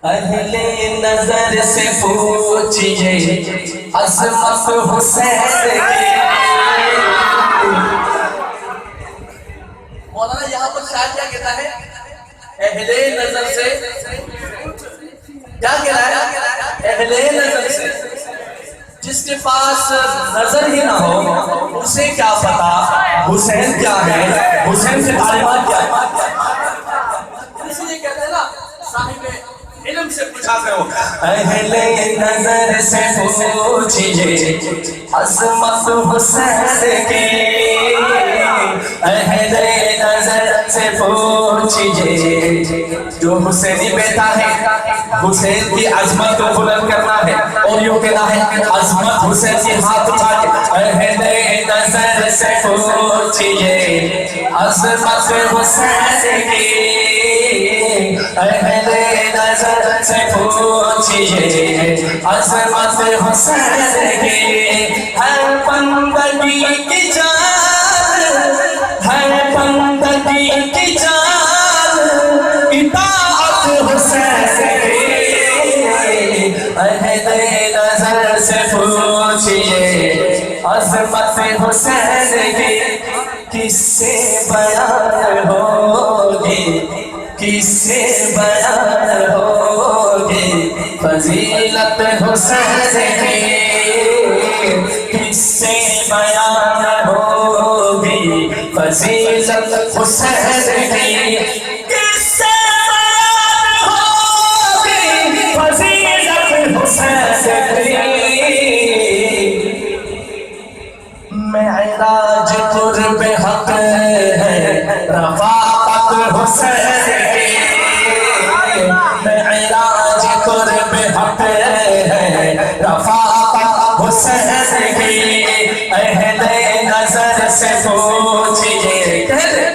اہل نظر سے پوچھئے عظمت حسین کی۔ مولانا یہاں پر شاید کیا کہتا ہے؟ اہل نظر سے کیا کہہ رہا ہے؟ اہل نظر سے، جس کے پاس نظر ہی نہ ہو اسے کیا پتا حسین کیا ہے، حسین سے تعلیمات کیا ہے۔ اس لیے کہتے ہیں نا صاحب علم سے پوچھا کرو، اہل نظر سے پوچھئے عظمت حسین کی، اہل نظر سے پوچھئے جو حسینی بیٹا ہے حسین کی عظمت کو بلند کرنا ہے اور یوں کہنا ہے عظمت حسین کی ہاتھ اٹھا کے، اہل نظر سے پوچھئے عظمت حسین کی، اہل نظر سے پوچھئے عظمت حسین کی، ہر بندگی کی جان، ہر بندگی کی جان اطاعت حسین کی، اہل نظر سے پوچھئے عظمت حسین کی، کس سے بیان ہوگی، کس سے بیان ہوگی فضیلت حسین کی، کس سے بیان ہوگی فضیلت حسین کی، کس سے بیان ہوگی فضیلت حسین کی، معراج قرب حق ہے رفاقت حسین کی، معراج قرب حق ہے رفاقت حسین کی، اہل نظر سے پوچھئے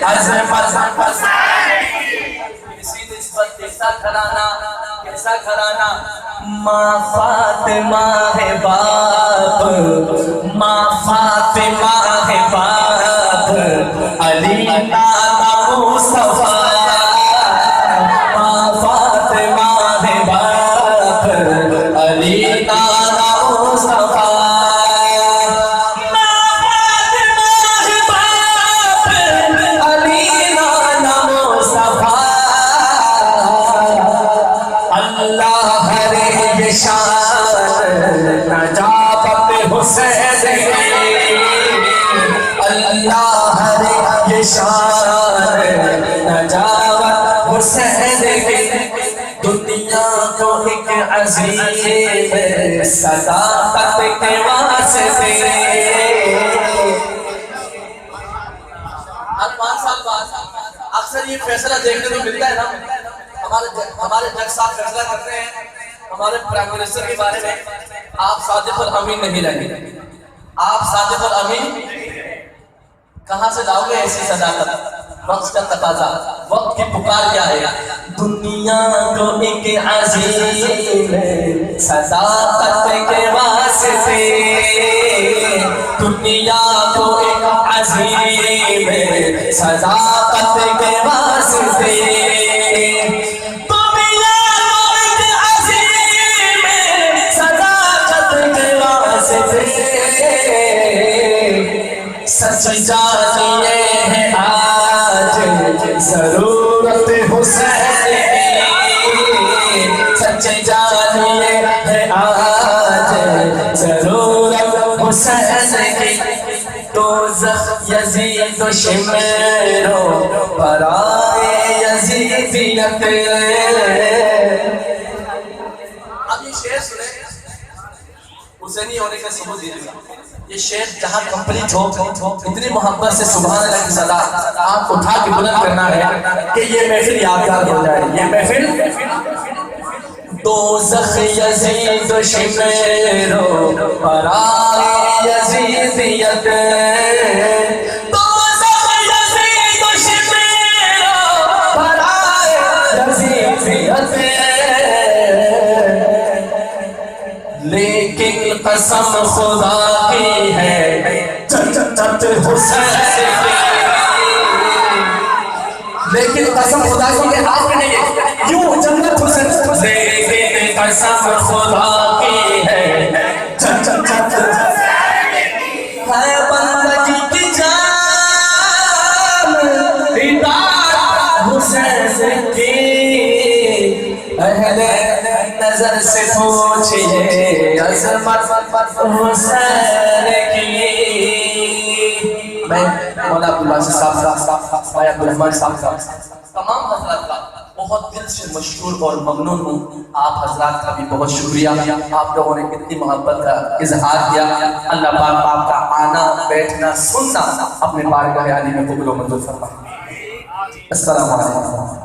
عظمت حسین کی، اسی نسبت کیسا گھرانہ، کیسا گھرانہ، ماں فاطمہ ہے باپ، ماں فاطمہ ہے باپ، علی نانا مصطفیٰ، ماں فاطمہ ہے باپ، علی نانا مصطفیٰ، ماں فاطمہ ہے باپ، علی نانا مصطفیٰ، اللہ رے شان نجابت حسین کی، اللہ رے شان نجابت حسین کی، دنیا کو ایک عظیم صداقت کے واسطے، ارمان صاحب بات اکثر یہ فیصلہ دیکھنے کو ملتا ہے نا، ہمارے جج صاحب فیصلہ کرتے ہیں ہمارے پرائم منسٹر کے بارے میں، آپ صادق الامین نہیں لگے، آپ صادق الامین کہاں سے لاؤ گے ایسی صداقت، وقت کا تقاضا، وقت کی پکار کیا ہے، دنیا کو ایک عظیم صداقت کے واسطے، دنیا کو ایک عظیم صداقت کے واسطے، سچ جانیے ہے آج ضرورت حسین کی، سچ جانیے ہے آج ضرورت حسین کی، دوزخ یزید و شمر و برائے یزیدیت۔ اب یہ شعر سنیں حسینی ہونے کا ثبوت دیجیے، یہ شعر جہاں کمپلیٹ ہو اتنی محبت سے سبحان اللہ کی صدا آپ اٹھا کے بلند کرنا ہے کہ یہ محفل یادگار ہو جائے، یہ محفل دوزخ یزید و شمر و برائے یزیدیت، دوزخ یزید و شمر و برائے یزیدیت، لیکن قسم خدا کی ہے جنت حسین کی، لیکن قسم خدا کی ہے آپ کے نہیں ہے، یوں جنت نزدیک اہل نظر سے پوچھئے عظمت حسین کی. میں مولا عبداللہ صاحب بھائی عبدالرحمن صاحب تمام حضرات کا بہت دل سے مشکور اور ممنون ہوں. آپ حضرات کا بھی بہت شکریہ, آپ لوگوں نے اتنی محبت کا اظہار کیا. اللہ پاک آپ کا آنا بیٹھنا سننا اپنے بارگاہ عالی میں قبول و منظور فرمائے. السلام علیکم.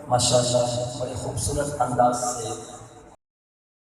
ماشاء اللہ بڑے خوبصورت انداز سے